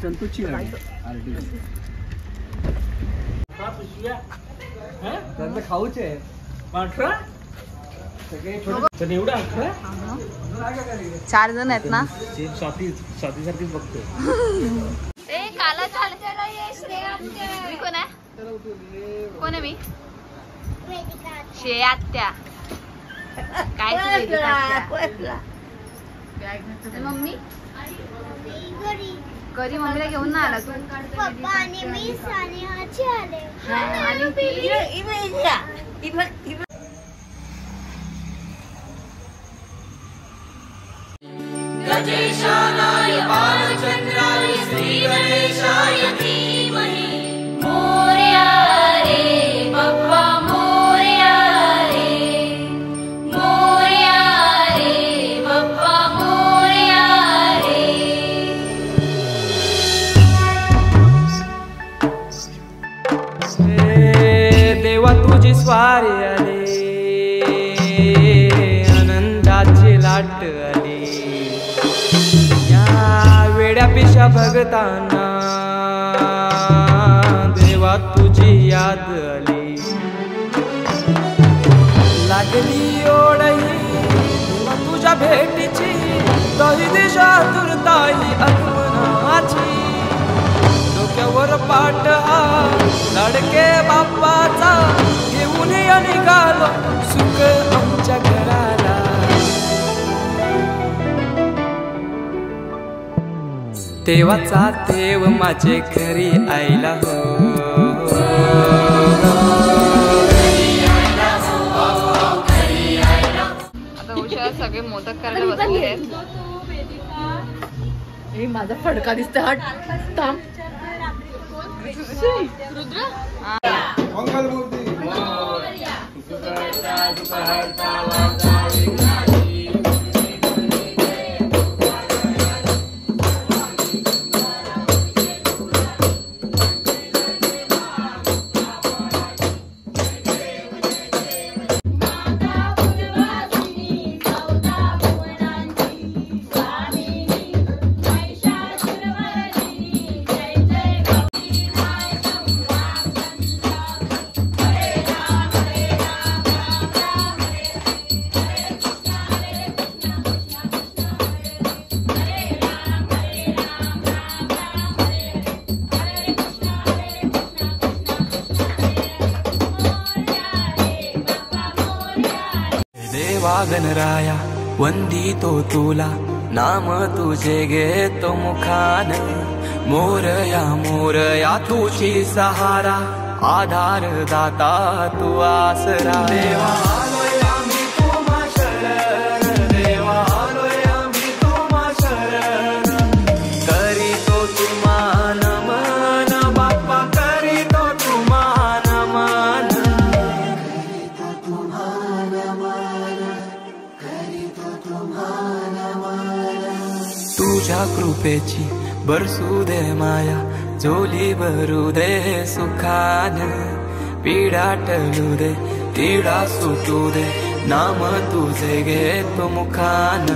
संतोषची गाडी त्यांचं खाऊच आहे एवढं 4 जण आहेत ना स्वाती सारखीच बघतो कोण आहे कोण आहे मी श्रेया आत्या काय मम्मी घरी मम्मीला घेऊन ना आला तू पप्पा आणि मी सानियाची आले गजेशानाय बालचंद्राय श्री गणेशाय धीमहि मोरया रे बप्पा मोरया रे बप्पा मोरया रे देवा तुझी स्वारी आली आनंदाची लाट आली या वेड्या पिशा भगतांना देवा तुझी याद आली लागली ओढही देवा तुझ्या भेटीची दही दिशा तुरताई आगमनाची डोक्यावर पाट हा लाडके बाप्पाचा घेऊन निघालो सुख आमच्या घराला देवाचा देव माझे घरी आईला हो आता उषा सगळे मोदक करायला बसले आहेत माझा फडका दिसतो हट थांब रुद्र गणराया वंदितो तुला नाम तुझे घेतो मुखान मोरया तुझी सहारा आधार दाता तू आसरा देवा आलोय आम्ही तुम्हा शरण देवा आलोय आम्ही तुम्हा शरण करीतो तुम्हा नमन बाप्पा करीतो तुम्हा नमन तुझ्या कृपेची बरसू दे माया झोली भरू दे सुखान पीडा टलू दे तिडा सुटू दे नाम तुझे घेतो मुखान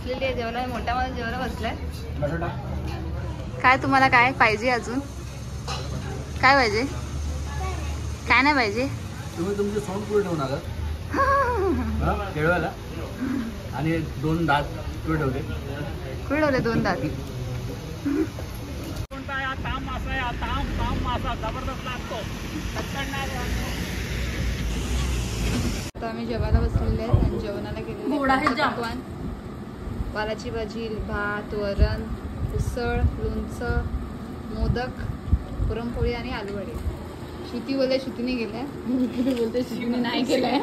बसलेली आहे जेवायला. मोठ्या माणूस जेवायला बसलाय. काय तुम्हाला काय पाहिजे अजून? काय पाहिजे? काय नाही पाहिजे? तुम्ही तुमचे साऊंड पुढे ठेवून आलात खेळवायला आणि 2 दात पुढे ठेवले. कुठे ठेवले 2 दात? आता आम्ही जेवायला बसलेले आहेत आणि जेवणाला गेलेले पकवान. वालाची भाजी, भात, वरण, उसळ, लोणचं, मोदक, पुरणपोळी आणि आलूवडे. श्रुती बोलते श्रुतीने गेल्या. बोलते श्रुतीने नाही केलंय.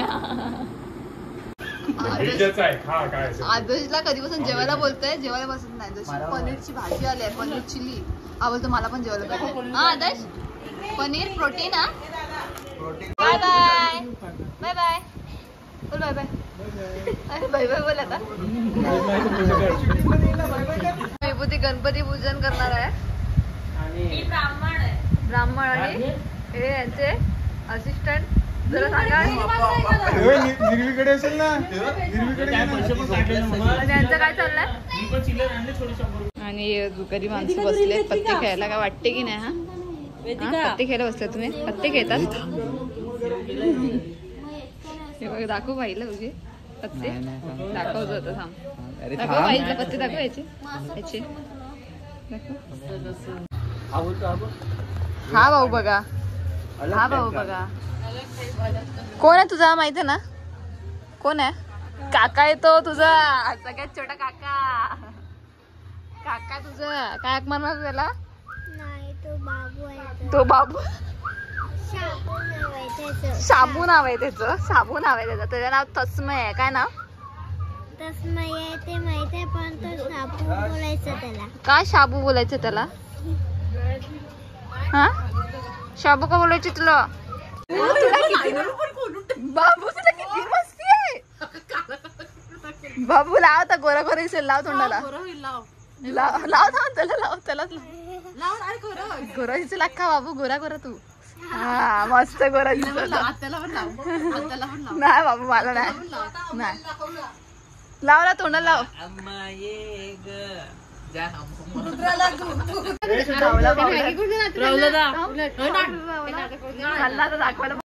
आदर्शला कधीपासून जेवायला बोलतोय, जेवायला बसत नाही. जशी पनीरची भाजी आली आहे, पनीर चिल्ली, बोलतो मला पण जेवायला पाहिजे. हा आदर्श, पनीर प्रोटीन. हा बाय बाय बाय बाय बोल बाय बाय. अरे बाय बाय बोल आता. विभूती गणपती पूजन करणार आहे. ब्राह्मण आणि हे यांचे असिस्टंट. जरा सांगा निर्वीकडे असेल ना. त्यांचं काय चाललंय? आणि दुपारी माणसं बसले पत्ते खेळायला. काय वाटते की नाही? हा पत्ते खेळायला बसले तुम्ही? पत्ते खेळतात? दाखव पाहिलं तुझे पत्ते. दाखवतो होतं. थांब दाखव पाहिजे पत्ते. दाखव याचे याचे हा भाऊ बघा. हा भाऊ बघा. कोण आहे तुझा? माहित आहे ना कोण आहे? काका आहे तो तुझा, सगळ्यात छोटा काका. काका तुझा काय हाक मारणार त्याला? नाही, तो बाबू आहे. तो बाबू. शाबू नाव आहे त्याचं. शाबू नाव आहे त्याचं. शाबू नाव आहे त्याचं. त्याचं नाव तस्मय आहे. काय नाव? तस्मय आहे ते माहित आहे, पण तो शाबू बोलायचं त्याला. काय शाबू बोलायचं त्याला? हा शाबू का बोलायची तुला? बाबू तुला किती मस्ती आहे. बाबू लाव आता. गोरा गोरा दिसेल. लाव तोंडाला. लाव लाव त्याला. लाव त्याला. गोरा दिसेल अख्खा बाबू. गोरा गोरा तू. हा मस्त गोरा दिसत. नाही बाबू मला नाही. लाव ना तोंडाला लाव. दाखवायला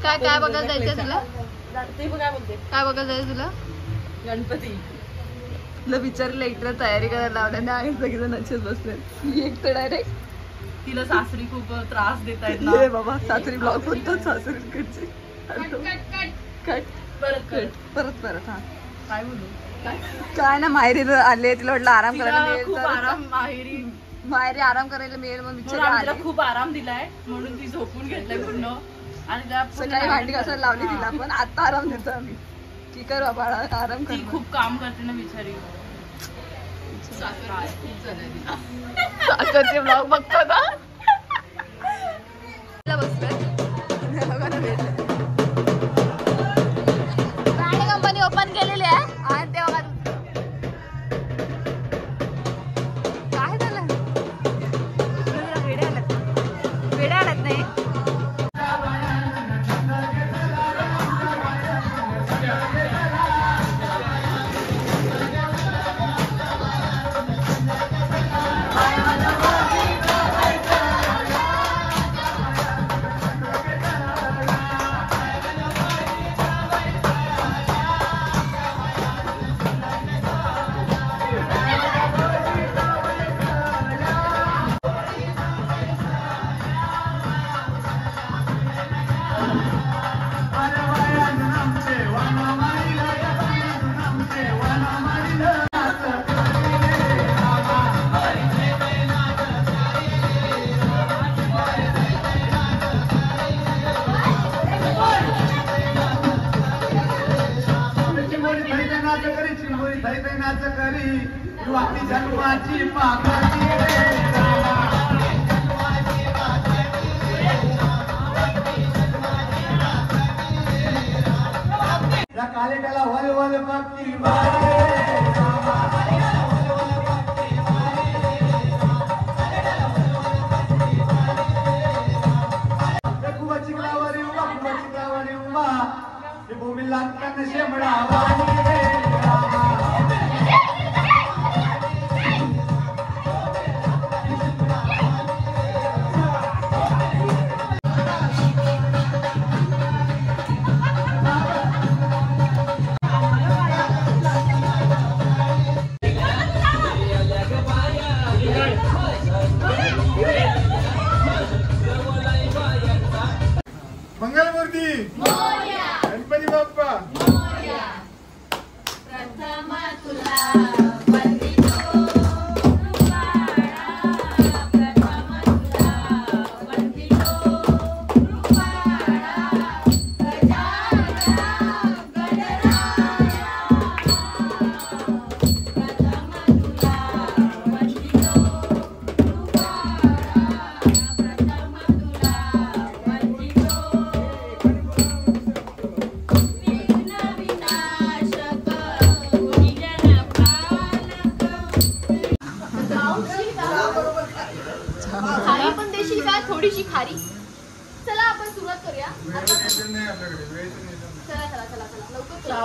काय काय बघायला जायचं तुला? काय बघायला जायचं तुला? गणपती. तुला विचारलं एकदा तयारी करायला लावल्या आणि सगळेजण नचत बसले. एकटं डायरेक्ट. तिला सासरी खूप त्रास देत आहेत ना. हे बाबा सासरी ब्लॉग बोलतो. सासरीकडचे परत परत. हा काय बोलू? काय ना माहेरी आले. तिला वाटलं आराम करायला मिळेल. खूप आराम माहेरी आराम करायला मिळेल म्हणून तिला खूप आराम दिलाय म्हणून ती झोपून घेतलाय पूर्ण. आणि सकाळी भांडी घासायला लावली तिला, पण आता आराम देतो आम्ही. की करू बाळा आराम कर. ती खूप काम करते ना बिचारी. साखरचे ब्लॉग बघतो ना. प्राणी कंपनी ओपन केलेली आहे आणि तेव्हा काय झालं? वेड्या आल्यात नाही. दैनाच करी वाटी जन्माची पाकळी रे रामा या कालेटाला वल वल भक्ती वारी रे रामा भूमी लागताना शेमडा वाणी रे रामा मंगलमूर्ती गणपती बाप्पा प्रथम तुला वंदितो कृपाळा प्रथम तुला वंदितो कृपाळा गजानना गणराया प्रथम तुला वंदितो कृपाळा प्रथम तुला वंदितो खारी पण देशील का? थोडीशी खारी. चला आपण सुरुवात करूया. चला चला चला चला लवकर चला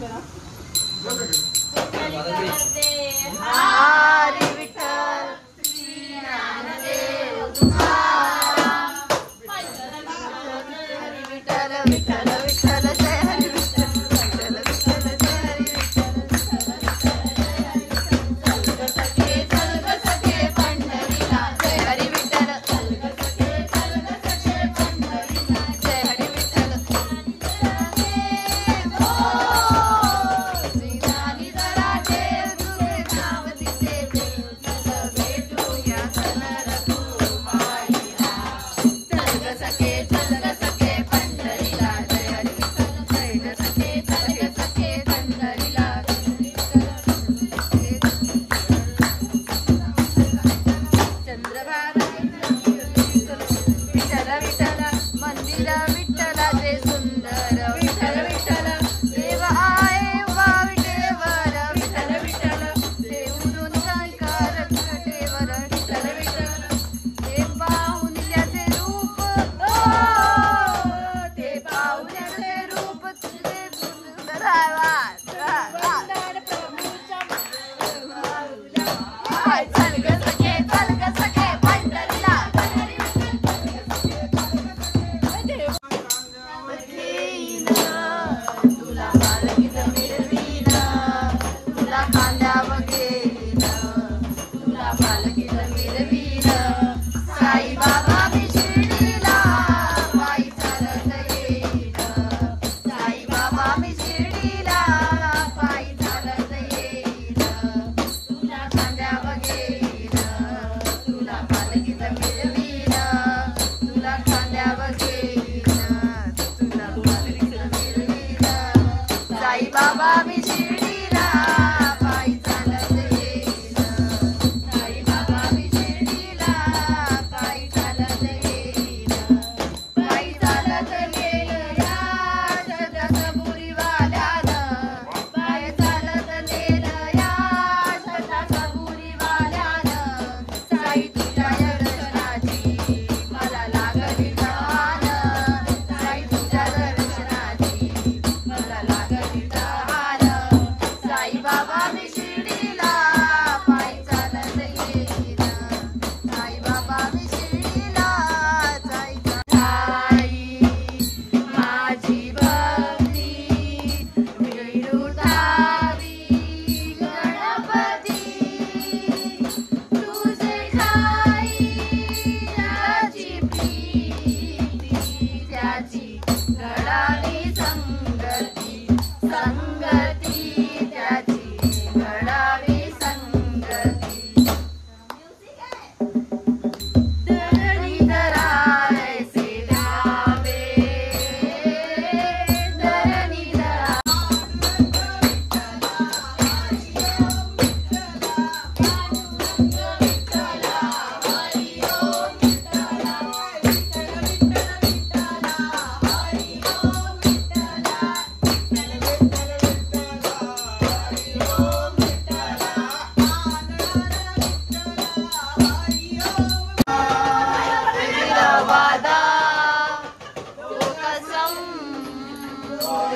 करा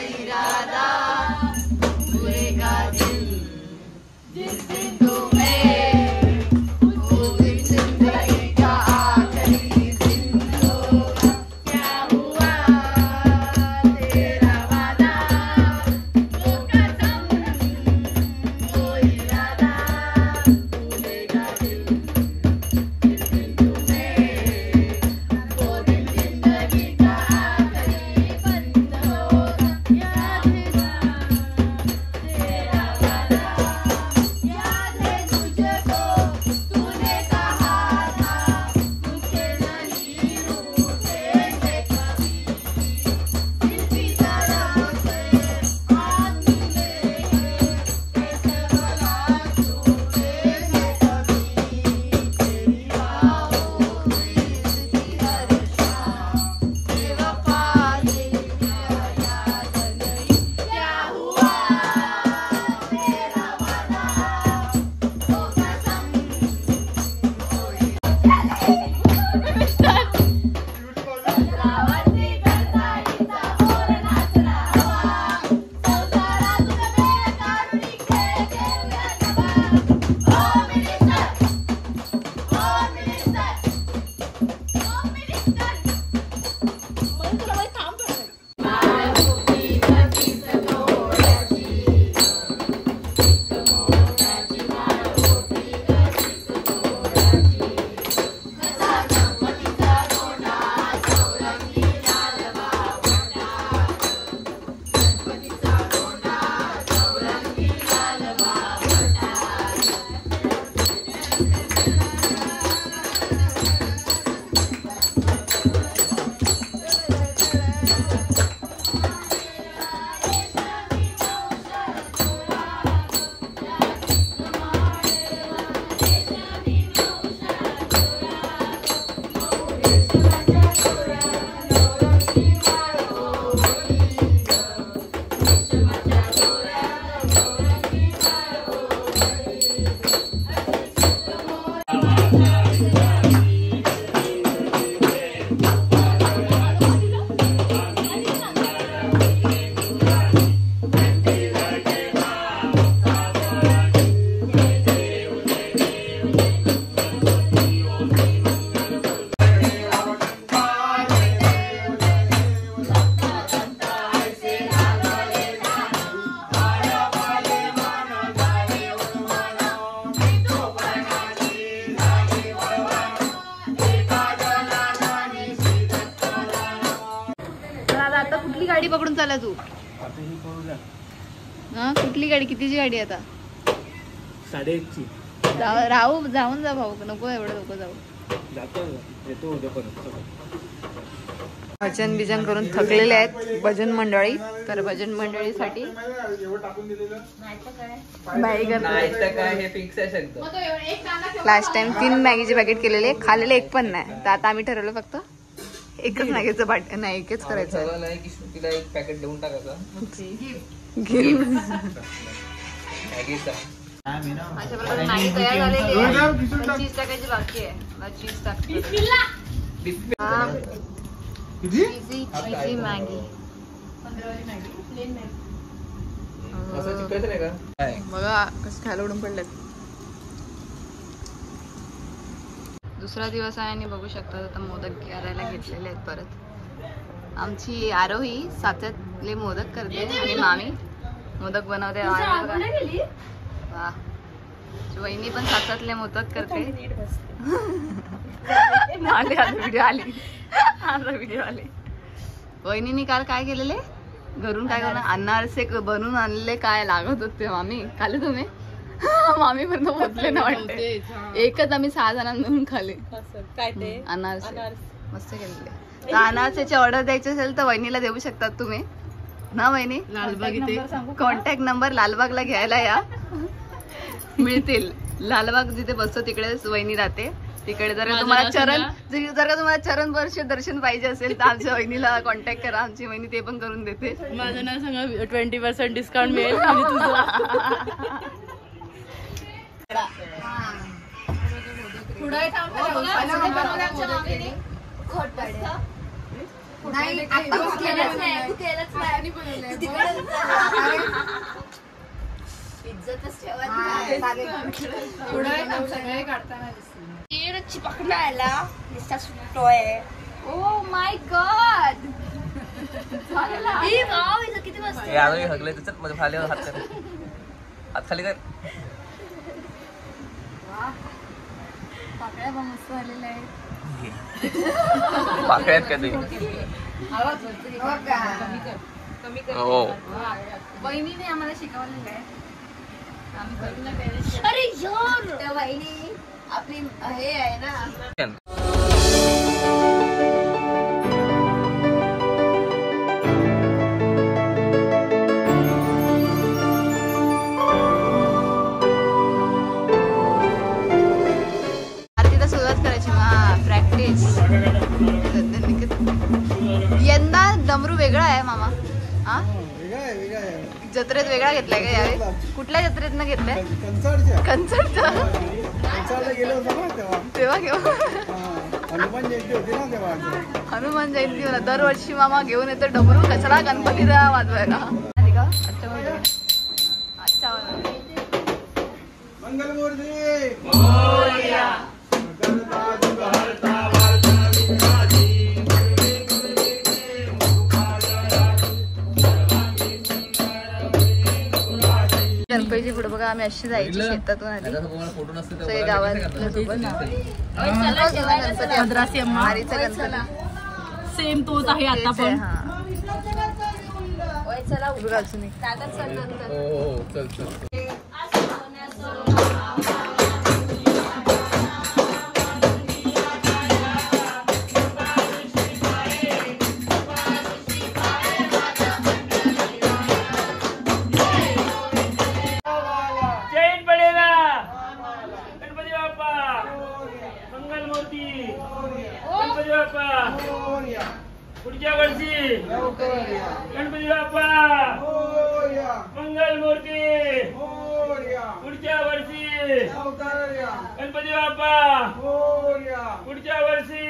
इरादा पूरे का दिन जिस दिन तुम्हें उस दिन जिंदगी का आखिरी दिन होगा। क्या हुआ तेरा वादा वो कसम वो इरादा पूरे का दिन जिस दिन तुम्हें वो दिन जिंदगी का आखिरी बंद होगा। याद है तेरा वादा याद है तुझको तूने कहा था मुझे नहीं रूठेंगे कभी दिल की तरफ से हाथ मिलेंगे कैसे भला छूटेंगे कभी तेरी बाहों में इसकी हर शाम बेवफा दिल मेरा याद गई। क्या हुआ तेरा वादा वो कसम चंद्रावती करताळीचा मोर नाचला हवा संसारातून बेकारुणी खेळ खेळूया नवा। ओ मिनिस्टर ओ मिनिस्टर ओ मिनिस्टर म्हणून तुला बाई काम करते। माळुकी कशीच डोळ्याची मोराची माळुकी कशीच डोळ्याची कसा गणपतीचा दोंडा चौरंगी लाल बावटा गणपतीचा दोंडा चौरंगी लाल बावटा। आता कुठली गाडी पकडून चालला तू? हा कुठली गाडी? कितीची गाडी आता? 1:30ची राहू जाऊन जा भाऊ नको एवढं नको जाऊ। जातो येतो उद्या परत। भजन बिजन करून थकलेले आहेत भजन मंडळी। तर भजन मंडळीसाठी लास्ट टाइम 3 मॅगीचे पॅकेट केलेले खाल्लेले एक पण नाही। तर आता आम्ही ठरवलं फक्त एकच मॅगीचं नाही एकच करायचं। तिला एक पॅकेट देऊन टाकायचं माझ्या बरोबर मॅगी तयार झालेली आहे। चीज टाकायची बाकी आहे। मला चीज टाकते चीजी मॅगी बघा कसं खायला उडून पडलेत। दुसरा दिवस आहे आणि बघू शकता आता मोदक करायला घेतलेले आहेत परत। आमची आरोही साच्यातले मोदक करते आणि मामी मोदक बनवते। वा वहिनी पण साच्यातले मोदक करते। व्हिडिओ आली वहिनीने काल काय केलेले घरून काय करून अनारसे बनवून आणले काय लागत होते मामी खाले तुम्ही? मामी पर्यंत पोचले ना वाटते। एकच आम्ही 6 जणांना मिळून खाले अनारसे मस्त केलेले। तर अनारसेची ऑर्डर द्यायची असेल तर वहिनीला देऊ शकतात तुम्ही ना वहिनी? लालबाग इथे कॉन्टॅक्ट नंबर लालबागला घ्यायला या मिळतील। लालबाग जिथे बसतो तिकडे वहिनी राहते। तिकडे जर का तुम्हाला चरण वर्ष दर्शन पाहिजे असेल तर आमच्या वहिनीला कॉन्टॅक्ट करा। आमची वहिनी ते पण करून देते। माझं नाव सांगा 20% डिस्काउंट मिळेल आणि तुझं इज्जतच चिपकणायला नुसता सुटतोय. Oh my God. किती मस्त हगले मध्ये खाली हात कर, हात खाली कर. पाकळ्या मस्त झालेल्या आहेत. पाकळ्यात का ते हो बहिणीने आम्हाला शिकवलेलं आहे. अरे यार त्या वहिनी आपली हे आहे ना. आरतीला सुरुवात करायची. प्रॅक्टिस. यंदा डमरू वेगळा आहे मामा. हा जत्रेत वेगळा घेतलाय का यावेळी? कुठल्या जत्रेतनं घेतलाय? कंचरचा. तेव्हा घेऊ. हनुमान जयंती मला दरवर्षी मामा घेऊन येतो डमरू कचरा गणपतीला वाजवायला. अच्छा गणपतीची पुढे बघा आम्ही अशी जायची शेतातून आली गावातल्या सोबत. मद्रासी अम्मा मारीचा गणपती सेम तोच आहे आता पण. चला उभं अजून एक चल चल. पुढच्या वर्षी गणपती बाप्पा मंगल मूर्ती. पुढच्या वर्षी गणपती बाप्पा. पुढच्या वर्षी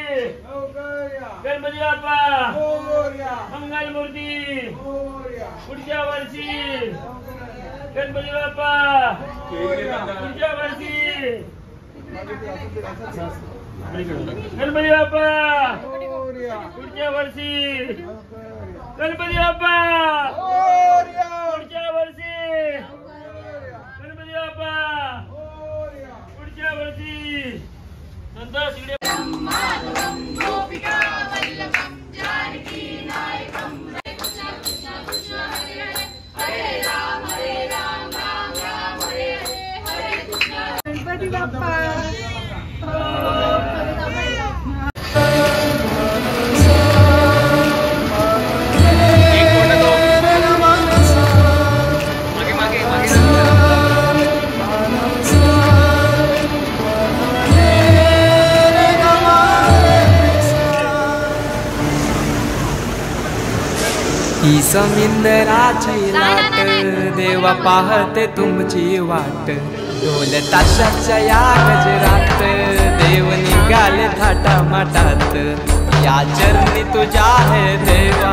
गणपती बाप्पा मंगल मूर्ती. पुढच्या वर्षी गणपती बाप्पा. पुढच्या वर्षी गणपती बाप्पा. पुढच्या वर्षी गणपती बाप्पा. पुढच्या वर्षी गणपती बाप्पा. पुढच्या वर्षी संतोष इकडे. गणपती बाप्पा. ही समिंदराची लाट देवा पाहते तुमची वाट. ढोल ताशाच्या या गजरात देव निघाले थाटा माटात. या चरणी तुझ्या हे देवा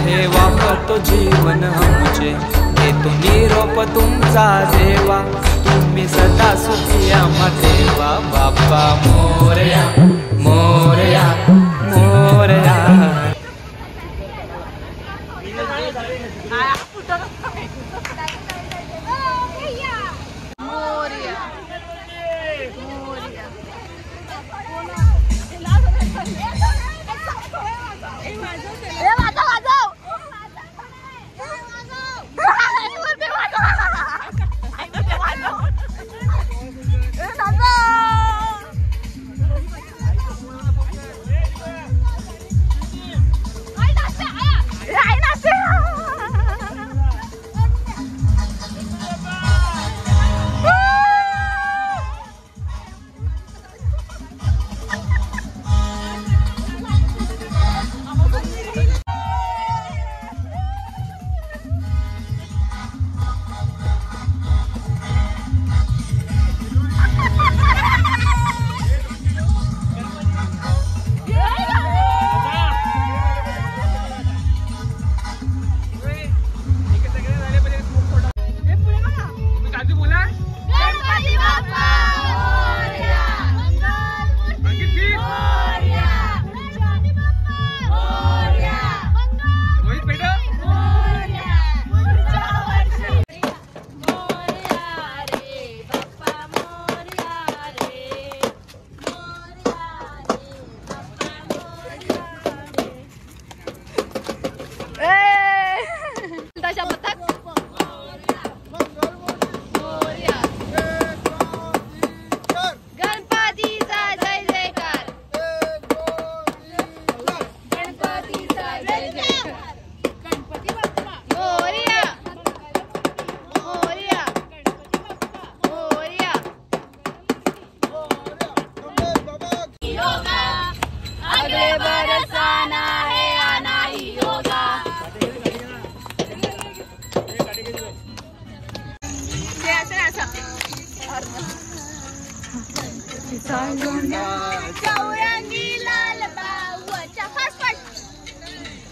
ठेवा तो जीवन आमचे. घेतो निरोप तुमचा देवा तुम्ही सदा सुखी आम्हा देवा. बाप्पा मोरया मोरया मोरया. चौरंगी लाल बाऊच्या fast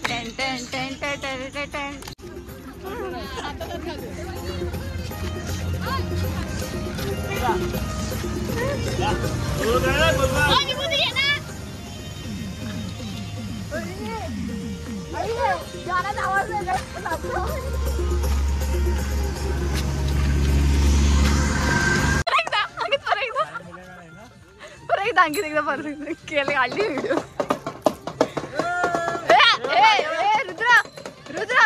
ten ten ten ten ten ten ten. आणखी एकदा परत केले काढली व्हिडिओ. रुद्रा रुद्रा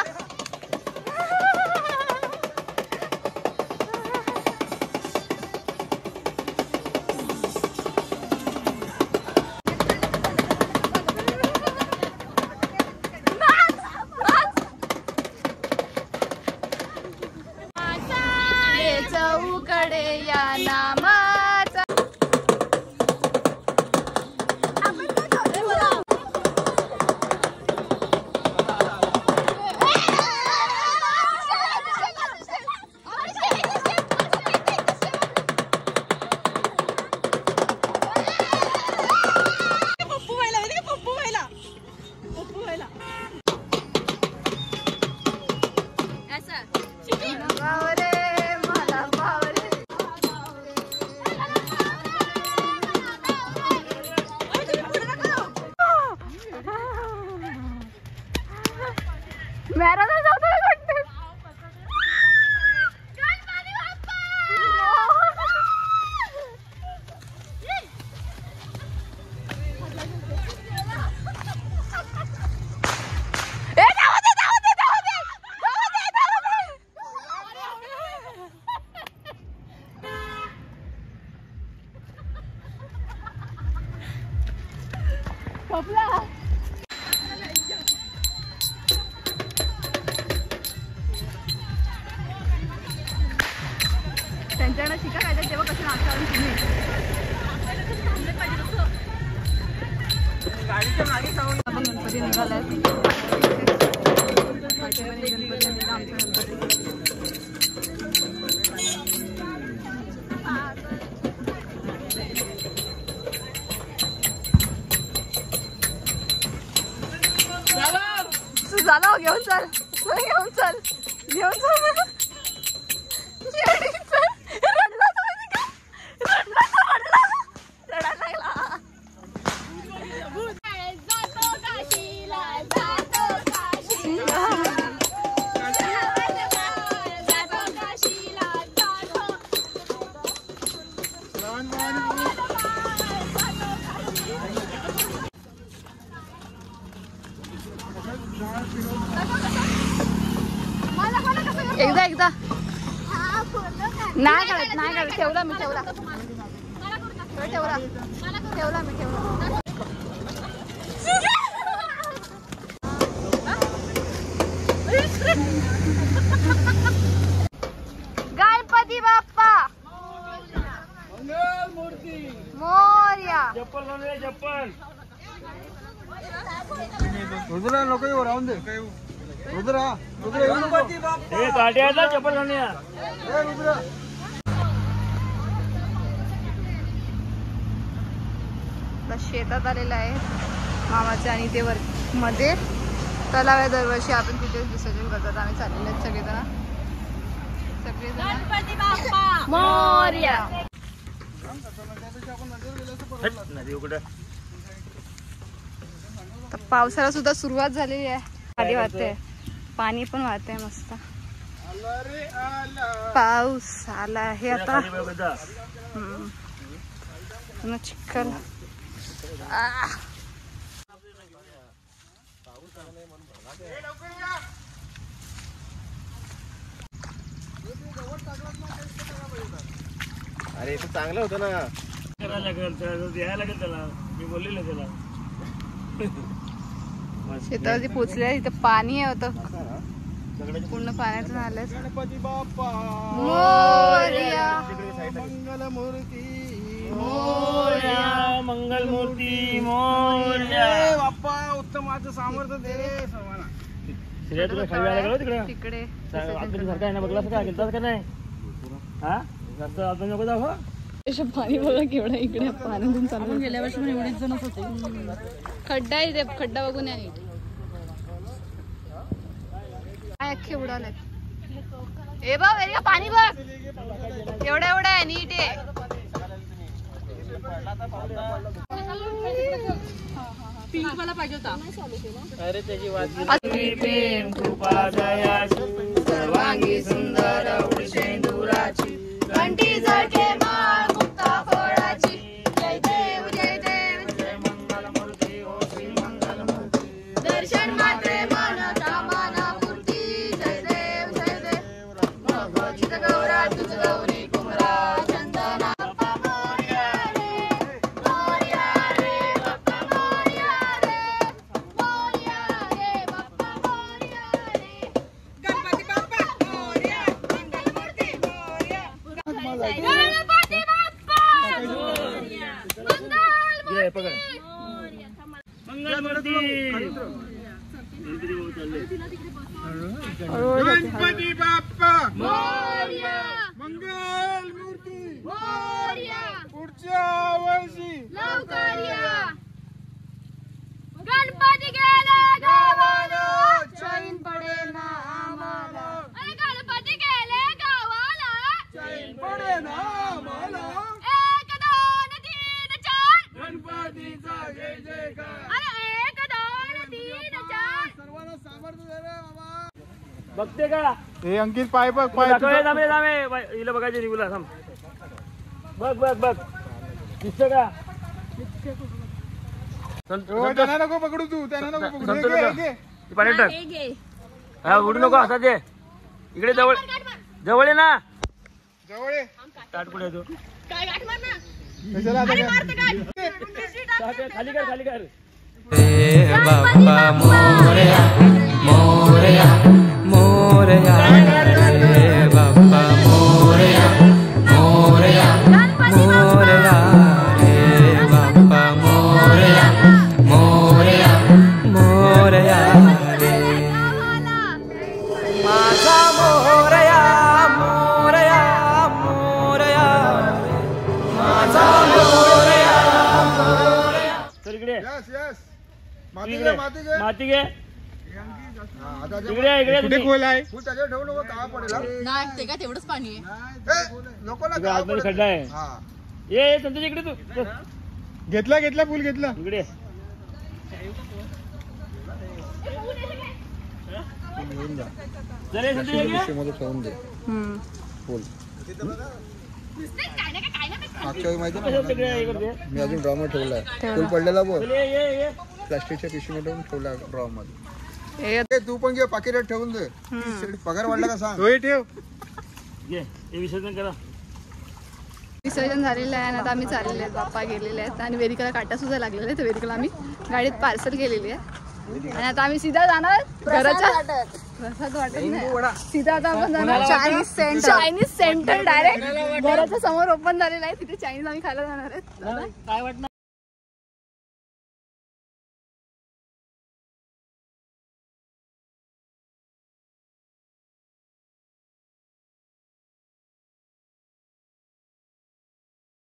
चौकडे या नामाचा. त्यांच्याकडे शिका काय तेव्हा कसं नाचावून तुम्ही गाडीच्या मागे जाऊन आपण गणपती निघालाय. झाला घेऊन चल घेऊन चल घेऊन चल. एकदा एकदा नाही काढत नाही काढत. ठेवला मी ठेवला ठेवला ठेवला मी ठेवला. गणपती बाप्पा मोरया. चप्पल घालूया चप्पल. रुद्रा लोक येऊ राहून दे. रुद्रा गणपती बाप्पा. हे काट्याला चप्पल घालूया. रुद्रा शेतात आलेला आहे मामाच्या आणि ते वर मध्ये तलाव आहे. दरवर्षी आपण तिथेच विसर्जन करतात. आम्ही चाललेले आहेत सगळेजण गणपती बाप्पा मोरया. पावसाला सुद्धा सुरुवात झालेली आहे. खाली वाहते पाणी पण वाहते मस्त. पाऊस आला आहे आता. चिखल अरे ते चांगलं होतं ना. करायला लागेल यायला लागेल त्याला. मी बोललेलं त्याला. शेतावरती पोचले. तिथं पाणी होतं पूर्ण पाण्याचं झालं. गणपती बाप्पा मोरया मंगलमूर्ती मोरया मंगलमूर्ती मोरया. बाप्पा उत्तमाचं सामर्थ्य दे. श्रेया तुला खाली यायला गेलो तिकडे. तिकडे सारखं आहे ना बघला का गेलतास का नाही. हा जास्त आपण नको जाऊ. पाणी बघा केवढा इकडे पाण्यातून चालू. गेल्या वर्षी एवढीच जणच होते. खड्डा आहे ते, खड्डा बघून या नीट. काय अख्खे उडाले. ए बघ वेरिका पाणी बघ एवढा एवढा आहे नीट आहे. पिंक वाला पाहिजे होता. अरे त्याची प्रेम कृपा दयाची सर्वांगी सुंदर उडशेंदुराची घंटी झळके माळ मुक्ता फळाची. जय देव जय देव जय मंगल मूर्ती हो श्री मंगल मूर्ती दर्शन मात्रे मन कामना मूर्ती. जय देव जय देव भगवतीत गौरा तुझ गौरी कुमरा चंदना. बाप्पा मोरया रे मोरया रे बाप्पा मोरया रे मोरया रे बाप्पा मोरया रे. गणपती बाप्पा मोरया मंगलमूर्ती मोरया. गणपती बाप्पा मोरया ये पकड मंगल मूर्ती. गणपती बाप्पा मोरया मंगल मूर्ती मोरया पुढच्या वर्षी लवकर या. गणपती गेले गावाला चैन पडे ना आम्हाला. अरे गणपती गेले गावाला चैन पडे ना आम्हाला. 1 2 3 4. गणपतीचा जय जयकार. अरे 1 2 3 4. सर्वांना सामर्थ्य दे रे बाबा. बघते का हे अंकित पाय बघ पाय थांबे हिला बघायचे निघूला थांब. बघ बघ बघ दिसतं का. त्यांना नको पकडू तू त्यांना नको पकडू. हे घे, हे घे. पाण्यात टाक. हा उडू नको असा दे. इकडे जवळ जवळ आहे ना. जवळ ये. ताट कुठे तू काय गाठ मार ना. चला आता काय. खाली कर खाली कर. रे बाप्पा मोरया मोरया मोरया रे बाप्पा मोरया मोरया मोरया रे बाप्पा मोरया मोरया मोरया रे माझा मोरया मोरया मोरया माझा मोरया चल इकडे यस यस. माती इकडे घे माती घे. माती घे. आता इकडे इकडे कुठे खोल आहे. तू त्याच्यावर ठेवू नको का पडेल. नाही ते काय तेवढंच पाणी आहे. नको ना इकडे आतमध्ये खड्डा आहे. हा ये संतोष इकडे तू चल. घेतला घेतला फुल घेतला. इकडे चल ये संतोष इकडे. मध्ये ठेवून दे फुल. मागच्या वेळी माहिती कसं तिकडे हे करते. मी अजून ड्रॉ मध्ये ठेवलाय. फुल पडलेला बघ. चल ये प्लास्टिकच्या पिशवीमध्ये ठेवून ठेवला ड्रॉ मध्ये. तू पण घे पाकिटात ठेवून दे. पगार वाढला का सांग. ठेव घे हे विसर्जन करा. विसर्जन झालेलं आहे आणि आता आम्ही चाललेले आहेत. बाप्पा गेलेले आहेत आणि वेदिकाला काटा सुद्धा लागलेला आहे. तर वेदिकाला आम्ही गाडीत पार्सल केलेली आहे आणि आता आम्ही सीधा जाणार घराच्या. प्रसाद वाटत नाही. सीधा आता आपण जाणार चायनीज सेंटर. डायरेक्ट घराच्या समोर ओपन झालेलं आहे. तिथे चायनीज आम्ही खायला जाणार आहेत. काय वाटणार.